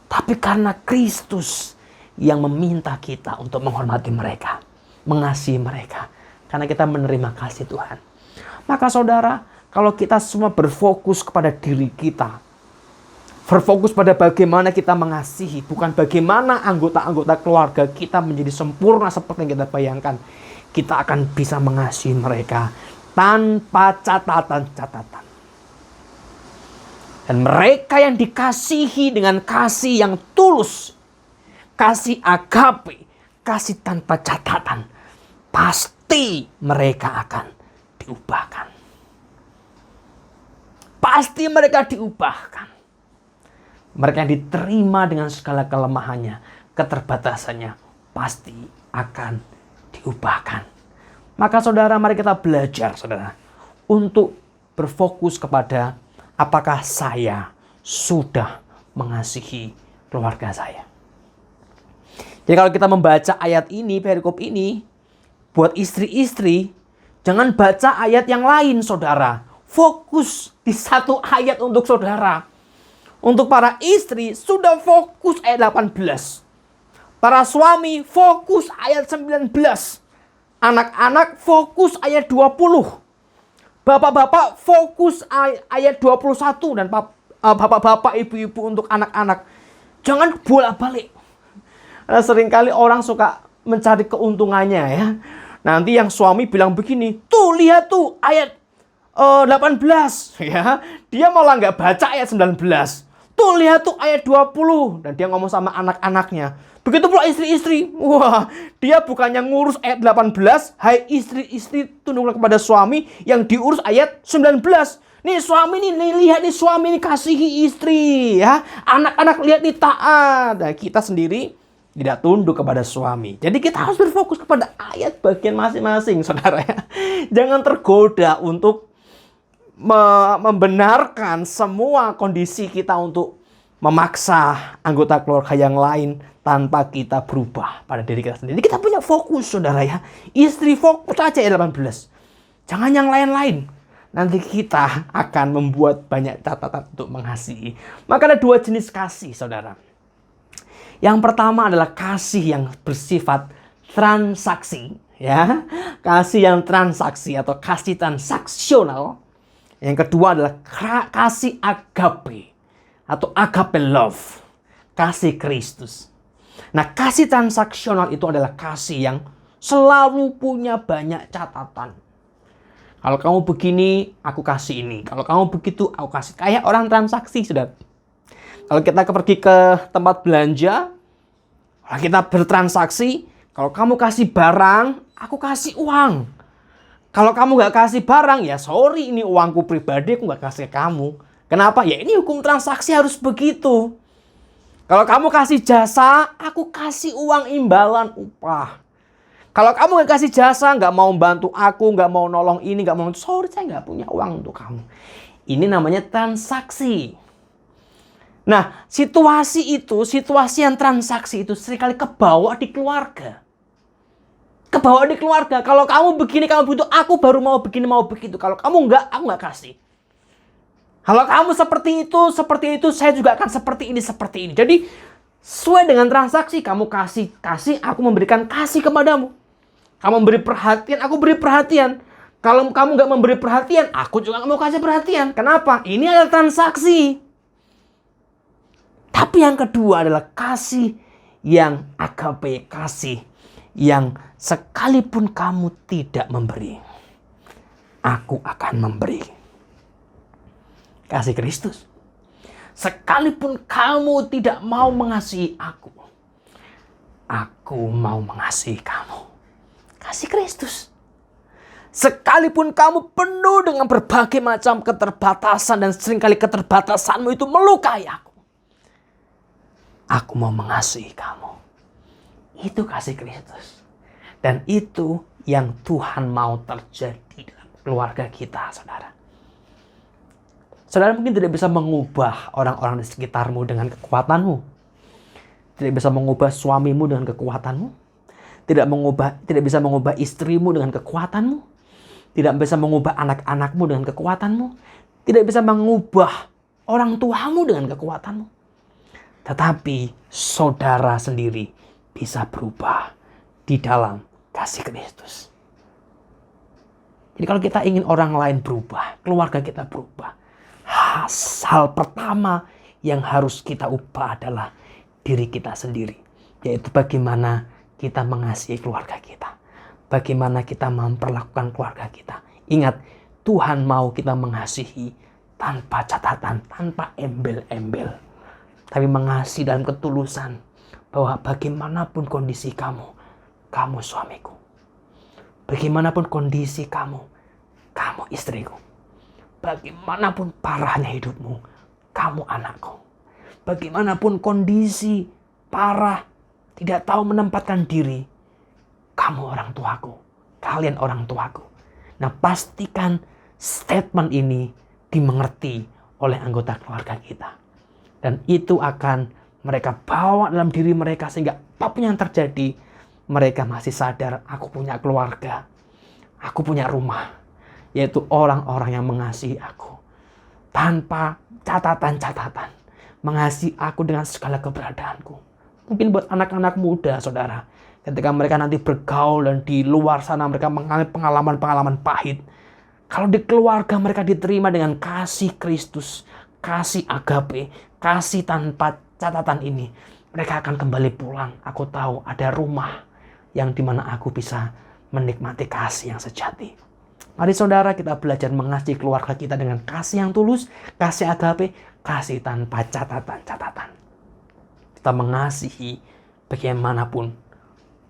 tapi karena Kristus yang meminta kita untuk menghormati mereka, mengasihi mereka. Karena kita menerima kasih Tuhan. Maka saudara, kalau kita semua berfokus kepada diri kita, berfokus pada bagaimana kita mengasihi, bukan bagaimana anggota-anggota keluarga kita menjadi sempurna seperti yang kita bayangkan, kita akan bisa mengasihi mereka tanpa catatan-catatan. Dan mereka yang dikasihi dengan kasih yang tulus, kasih agape, kasih tanpa catatan, pasti mereka akan diubahkan. Pasti mereka diubahkan. Mereka yang diterima dengan segala kelemahannya, keterbatasannya, pasti akan diubahkan. Maka saudara, mari kita belajar, saudara, untuk berfokus kepada apakah saya sudah mengasihi keluarga saya. Jadi kalau kita membaca ayat ini, perikop ini, buat istri-istri, jangan baca ayat yang lain, saudara. Fokus di satu ayat untuk saudara. Untuk para istri, sudah fokus ayat 18. Para suami, fokus ayat 19. Anak-anak fokus ayat 20. Bapak-bapak fokus ayat 21. Dan bapak-bapak, ibu-ibu untuk anak-anak. Jangan bolak-balik. Karena seringkali orang suka mencari keuntungannya ya. Nanti yang suami bilang begini, tuh lihat tuh ayat 18 ya. Dia malah nggak baca ayat 19. Tuh lihat tuh ayat 20. Dan dia ngomong sama anak-anaknya. Begitu pula istri-istri. Wah, dia bukannya ngurus ayat 18. Hai istri-istri, tunduklah kepada suami yang diurus ayat 19. Nih suami nih, lihat nih suami nih kasihi istri ya. Anak-anak lihat nih taat. Nah, kita sendiri tidak tunduk kepada suami. Jadi kita harus berfokus kepada ayat bagian masing-masing, saudara ya. Jangan tergoda untuk membenarkan semua kondisi kita untuk memaksa anggota keluarga yang lain tanpa kita berubah pada diri kita sendiri. Kita punya fokus, saudara ya. Istri fokus aja ayat 18. Jangan yang lain-lain. Nanti kita akan membuat banyak catatan untuk mengasihi. Maka ada dua jenis kasih, saudara. Yang pertama adalah kasih yang bersifat transaksi, ya. Kasih yang transaksi atau kasih transaksional. Yang kedua adalah kasih agape atau agape love, kasih Kristus. Nah, kasih transaksional itu adalah kasih yang selalu punya banyak catatan. Kalau kamu begini, aku kasih ini. Kalau kamu begitu, aku kasih. Kayak orang transaksi, sudah. Kalau kita pergi ke tempat belanja, kita bertransaksi. Kalau kamu kasih barang, aku kasih uang. Kalau kamu nggak kasih barang, ya sorry, ini uangku pribadi, aku nggak kasih ke kamu. Kenapa? Ya ini hukum transaksi harus begitu. Kalau kamu kasih jasa, aku kasih uang imbalan upah. Kalau kamu nggak kasih jasa, nggak mau bantu aku, nggak mau nolong ini, nggak mau, sorry, saya nggak punya uang untuk kamu. Ini namanya transaksi. Nah, situasi yang transaksi itu seringkali kebawa di keluarga. Kebawa di keluarga. Kalau kamu begini, kamu begitu, aku baru mau begini, mau begitu. Kalau kamu enggak, aku nggak kasih. Kalau kamu seperti itu, saya juga akan seperti ini. Jadi, sesuai dengan transaksi, kamu kasih, aku memberikan kasih kepadamu. Kamu memberi perhatian, aku beri perhatian. Kalau kamu nggak memberi perhatian, aku juga nggak mau kasih perhatian. Kenapa? Ini adalah transaksi. Tapi yang kedua adalah kasih yang agape, kasih yang sekalipun kamu tidak memberi, aku akan memberi. Kasih Kristus. Sekalipun kamu tidak mau mengasihi aku mau mengasihi kamu. Kasih Kristus. Sekalipun kamu penuh dengan berbagai macam keterbatasan dan seringkali keterbatasanmu itu melukai aku mau mengasihi kamu. Itu kasih Kristus. Dan itu yang Tuhan mau terjadi dalam keluarga kita, saudara. Saudara mungkin tidak bisa mengubah orang-orang di sekitarmu dengan kekuatanmu. Tidak bisa mengubah suamimu dengan kekuatanmu. tidak bisa mengubah istrimu dengan kekuatanmu, tidak bisa mengubah anak-anakmu dengan kekuatanmu, tidak bisa mengubah orang tuamu dengan kekuatanmu. Tetapi saudara sendiri bisa berubah di dalam kasih Kristus. Jadi kalau kita ingin orang lain berubah, keluarga kita berubah, hal pertama yang harus kita ubah adalah diri kita sendiri. Yaitu bagaimana kita mengasihi keluarga kita. Bagaimana kita memperlakukan keluarga kita. Ingat, Tuhan mau kita mengasihi tanpa catatan, tanpa embel-embel. Tapi mengasihi dalam ketulusan. Bahwa bagaimanapun kondisi kamu suamiku. Bagaimanapun kondisi kamu istriku. Bagaimanapun parahnya hidupmu, kamu anakku. Bagaimanapun kondisi parah, tidak tahu menempatkan diri, kamu orang tuaku, kalian orang tuaku. Nah, pastikan statement ini dimengerti oleh anggota keluarga kita. Dan itu akan mereka bawa dalam diri mereka sehingga apapun yang terjadi, mereka masih sadar, aku punya keluarga, aku punya rumah. Yaitu orang-orang yang mengasihi aku. Tanpa catatan-catatan. Mengasihi aku dengan segala keberadaanku. Mungkin buat anak-anak muda, saudara. Ketika mereka nanti bergaul dan di luar sana mereka mengalami pengalaman-pengalaman pahit. Kalau di keluarga mereka diterima dengan kasih Kristus. Kasih agape. Kasih tanpa catatan ini. Mereka akan kembali pulang. Aku tahu ada rumah yang dimana aku bisa menikmati kasih yang sejati. Mari saudara kita belajar mengasihi keluarga kita dengan kasih yang tulus, kasih agape, kasih tanpa catatan-catatan. Kita mengasihi bagaimanapun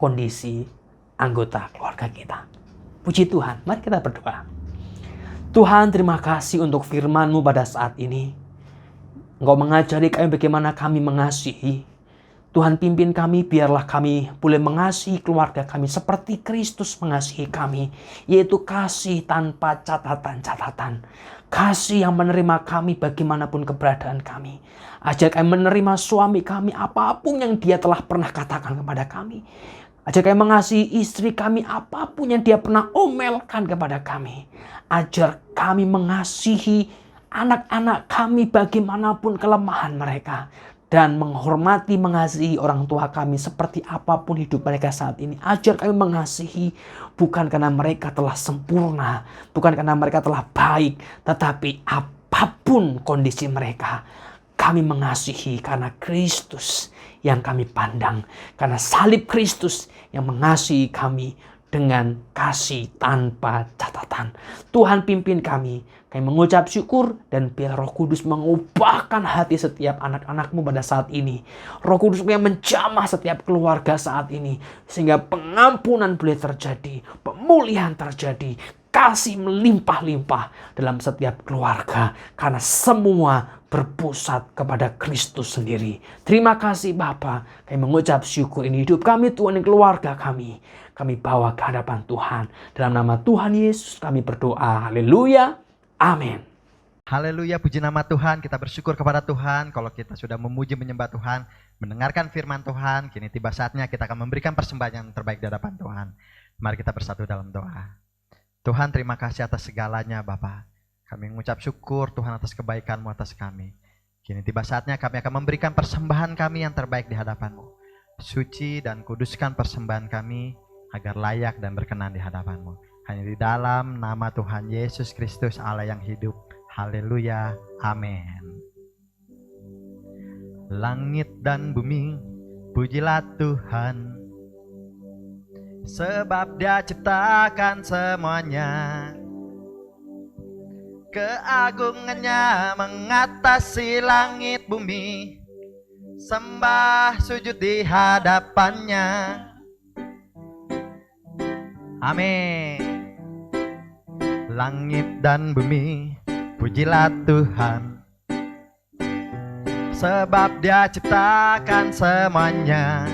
kondisi anggota keluarga kita. Puji Tuhan, mari kita berdoa. Tuhan, terima kasih untuk firman-Mu pada saat ini. Engkau mengajari kami bagaimana kami mengasihi. Tuhan pimpin kami, biarlah kami boleh mengasihi keluarga kami seperti Kristus mengasihi kami. Yaitu kasih tanpa catatan-catatan. Kasih yang menerima kami bagaimanapun keberadaan kami. Ajar kami menerima suami kami apapun yang dia telah pernah katakan kepada kami. Ajar kami mengasihi istri kami apapun yang dia pernah omelkan kepada kami. Ajar kami mengasihi anak-anak kami bagaimanapun kelemahan mereka. Dan menghormati, mengasihi orang tua kami seperti apapun hidup mereka saat ini. Ajar kami mengasihi bukan karena mereka telah sempurna, bukan karena mereka telah baik, tetapi apapun kondisi mereka, kami mengasihi karena Kristus yang kami pandang. Karena salib Kristus yang mengasihi kami dengan kasih tanpa catatan. Tuhan pimpin kami mengucap syukur dan biar Roh Kudus mengubahkan hati setiap anak-anak-Mu pada saat ini. Roh Kudus yang menjamah setiap keluarga saat ini sehingga pengampunan boleh terjadi, pemulihan terjadi, kasih melimpah-limpah dalam setiap keluarga karena semua berpusat kepada Kristus sendiri. Terima kasih Bapa, kami mengucap syukur ini hidup kami, Tuhan, dan keluarga kami. Kami bawa ke hadapan Tuhan. Dalam nama Tuhan Yesus kami berdoa. Haleluya. Amin. Haleluya, puji nama Tuhan. Kita bersyukur kepada Tuhan kalau kita sudah memuji menyembah Tuhan, mendengarkan firman Tuhan. Kini tiba saatnya kita akan memberikan persembahan yang terbaik di hadapan Tuhan. Mari kita bersatu dalam doa. Tuhan, terima kasih atas segalanya Bapa. Kami mengucap syukur Tuhan atas kebaikan-Mu atas kami. Kini tiba saatnya kami akan memberikan persembahan kami yang terbaik di hadapan-Mu. Suci dan kuduskan persembahan kami agar layak dan berkenan di hadapan-Mu. Hanya di dalam nama Tuhan Yesus Kristus Allah yang hidup. Haleluya. Amin. Langit dan bumi, pujilah Tuhan. Sebab Dia ciptakan semuanya. Keagungannya mengatasi langit bumi. Sembah sujud di hadapannya. Amin. Langit dan bumi, pujilah Tuhan. Sebab Dia ciptakan semuanya.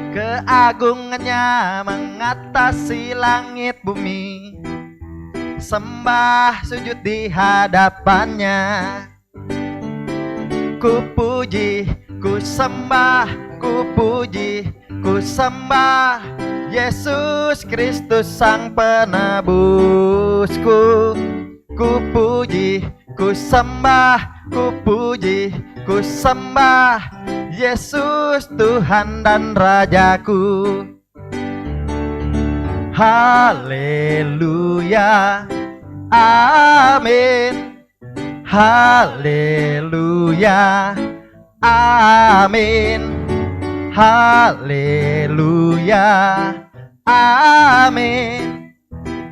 Keagungannya mengatasi langit bumi. Sembah sujud di hadapannya. Ku puji, ku sembah, ku puji, ku sembah Yesus Kristus Sang Penebusku. Ku puji, ku sembah, ku puji, ku sembah Yesus Tuhan dan Rajaku. Haleluya, amin. Haleluya, amin. Haleluya, amin.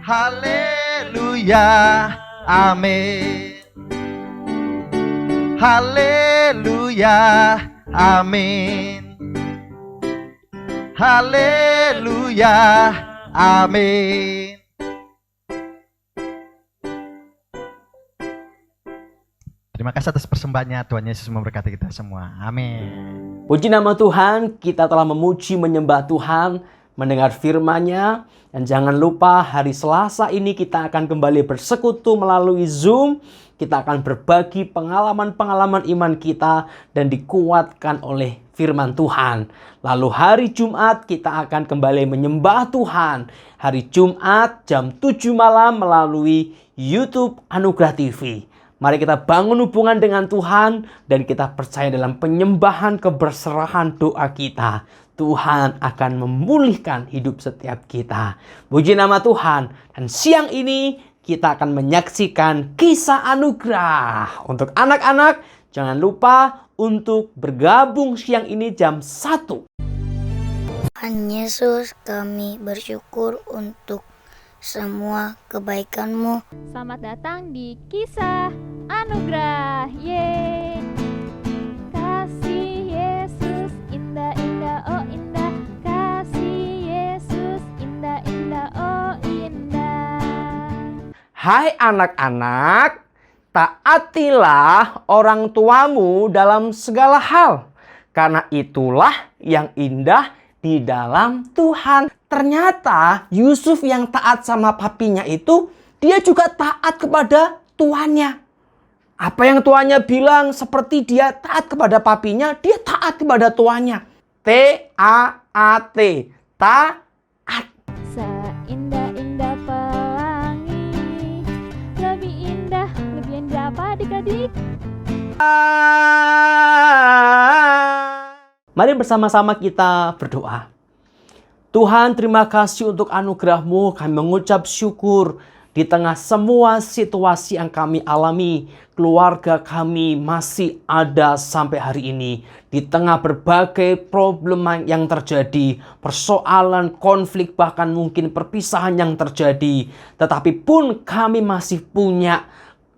Haleluya, amin. Haleluya, amin. Haleluya, amin. Terima kasih atas persembahannya. Tuhan Yesus memberkati kita semua. Amin. Puji nama Tuhan, kita telah memuji menyembah Tuhan, mendengar firman-Nya. Dan jangan lupa hari Selasa ini kita akan kembali bersekutu melalui Zoom. Kita akan berbagi pengalaman-pengalaman iman kita dan dikuatkan oleh firman Tuhan. Lalu hari Jumat kita akan kembali menyembah Tuhan. Hari Jumat jam 7 malam melalui YouTube Anugerah TV. Mari kita bangun hubungan dengan Tuhan dan kita percaya dalam penyembahan keberserahan doa kita. Tuhan akan memulihkan hidup setiap kita. Puji nama Tuhan. Dan siang ini kita akan menyaksikan kisah anugerah. Untuk anak-anak, jangan lupa untuk bergabung siang ini jam 1. Tuhan Yesus, kami bersyukur untuk semua kebaikan-Mu. Selamat datang di Kisah Anugerah. Yeay. Kasih Yesus indah-indah, oh indah. Kasih Yesus indah-indah, oh indah. Hai anak-anak, taatilah orang tuamu dalam segala hal, karena itulah yang indah di dalam Tuhan. Ternyata Yusuf yang taat sama papinya itu, dia juga taat kepada tuannya. Apa yang tuannya bilang, seperti dia taat kepada papinya, dia taat kepada tuannya. T-A-A-T, taat. Seindah-indah pelangi, lebih indah apa adik-adik? Mari bersama-sama kita berdoa. Tuhan, terima kasih untuk anugerah-Mu. Kami mengucap syukur di tengah semua situasi yang kami alami. Keluarga kami masih ada sampai hari ini. Di tengah berbagai problem yang terjadi, persoalan, konflik, bahkan mungkin perpisahan yang terjadi. Tetapi pun kami masih punya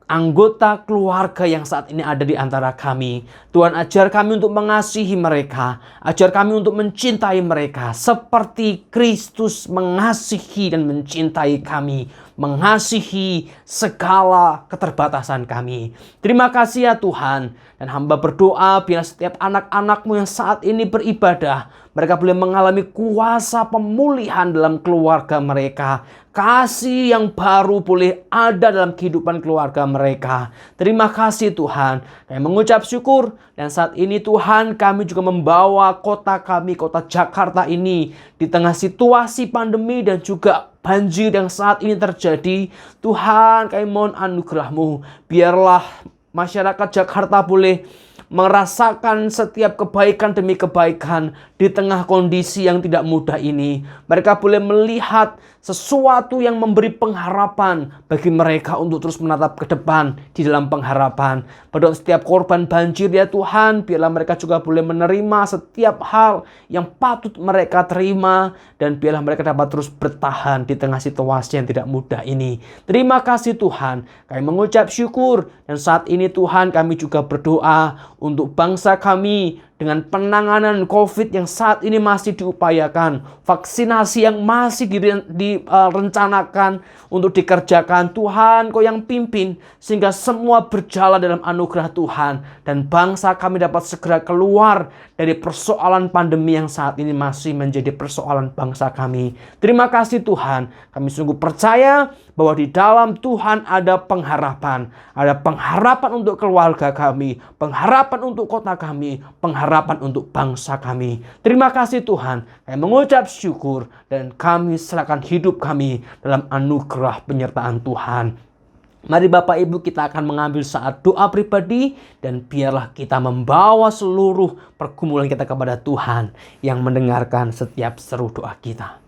anggota keluarga yang saat ini ada di antara kami. Tuhan, ajar kami untuk mengasihi mereka. Ajar kami untuk mencintai mereka. Seperti Kristus mengasihi dan mencintai kami. Mengasihi segala keterbatasan kami. Terima kasih ya Tuhan. Dan hamba berdoa biar setiap anak-anak-Mu yang saat ini beribadah, mereka boleh mengalami kuasa pemulihan dalam keluarga mereka. Kasih yang baru boleh ada dalam kehidupan keluarga mereka. Terima kasih Tuhan. Kami mengucap syukur. Dan saat ini Tuhan, kami juga membawa kota kami, kota Jakarta ini, di tengah situasi pandemi dan juga banjir yang saat ini terjadi. Tuhan, kami mohon anugerah-Mu. Biarlah masyarakat Jakarta boleh merasakan setiap kebaikan demi kebaikan di tengah kondisi yang tidak mudah ini. Mereka boleh melihat sesuatu yang memberi pengharapan bagi mereka untuk terus menatap ke depan di dalam pengharapan. Pada setiap korban banjir ya Tuhan, biarlah mereka juga boleh menerima setiap hal yang patut mereka terima, dan biarlah mereka dapat terus bertahan di tengah situasi yang tidak mudah ini. Terima kasih Tuhan, kami mengucap syukur. Dan saat ini Tuhan, kami juga berdoa untuk bangsa kami dengan penanganan COVID yang saat ini masih diupayakan, vaksinasi yang masih direncanakan untuk dikerjakan. Tuhan, Kau yang pimpin sehingga semua berjalan dalam anugerah Tuhan, dan bangsa kami dapat segera keluar dari persoalan pandemi yang saat ini masih menjadi persoalan bangsa kami. Terima kasih Tuhan, kami sungguh percaya bahwa di dalam Tuhan ada pengharapan. Ada pengharapan untuk keluarga kami, pengharapan untuk kota kami, pengharapan untuk bangsa kami. Terima kasih Tuhan, kami mengucap syukur dan kami serahkan hidup kami dalam anugerah penyertaan Tuhan. Mari Bapak Ibu, kita akan mengambil saat doa pribadi dan biarlah kita membawa seluruh pergumulan kita kepada Tuhan yang mendengarkan setiap seru doa kita.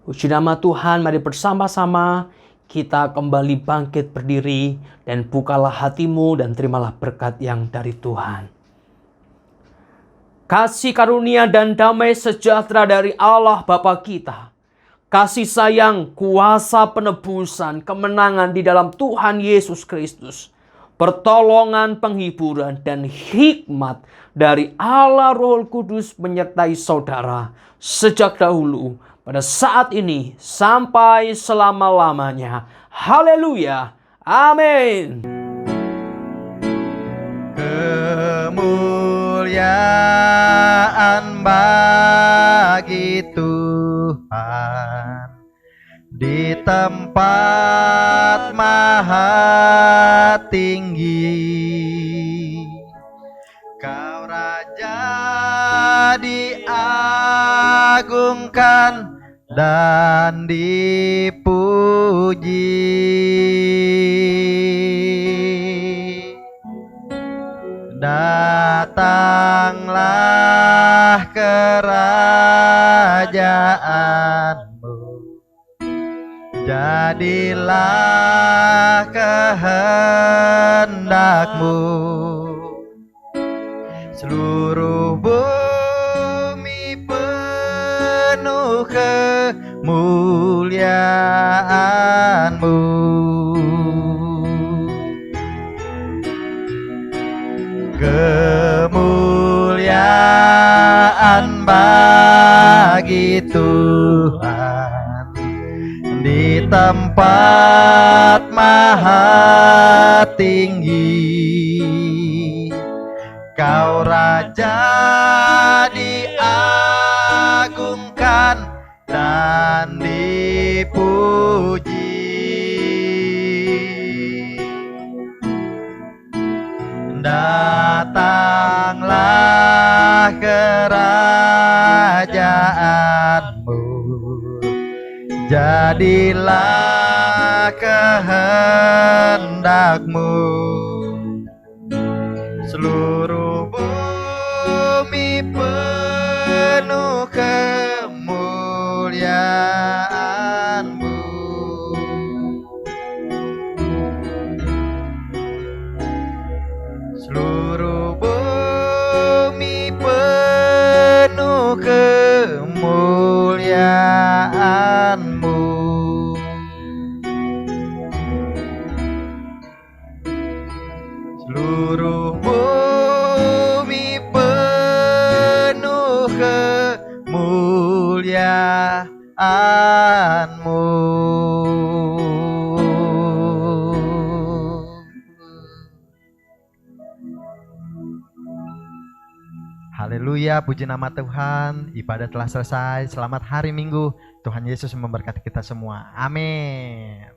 Puji nama Tuhan, mari bersama-sama kita kembali bangkit berdiri dan bukalah hatimu dan terimalah berkat yang dari Tuhan. Kasih karunia dan damai sejahtera dari Allah Bapa kita, kasih sayang, kuasa penebusan, kemenangan di dalam Tuhan Yesus Kristus, pertolongan, penghiburan, dan hikmat dari Allah Roh Kudus menyertai saudara sejak dahulu, pada saat ini, sampai selama-lamanya. Haleluya. Amin. Kemuliaan bagi Tuhan di tempat maha tinggi. Kau Raja diagungkan dan dipuji. Datanglah kerajaanmu, jadilah kehendakmu. Seluruh bumi penuh kemuliaan-Mu. Kemuliaan bagi Tuhan di tempat maha tinggi. Kau Raja diagungkan dan dipuji. Datanglah kerajaanmu, jadilah kehendakmu. Seluruh bumi penuh kemuliaan-Mu. Seluruh bumi penuh kemuliaan-Mu. Seluruh bumi penuh kemuliaan-Mu. Haleluya, puji nama Tuhan. Ibadah telah selesai. Selamat hari Minggu. Tuhan Yesus memberkati kita semua. Amin.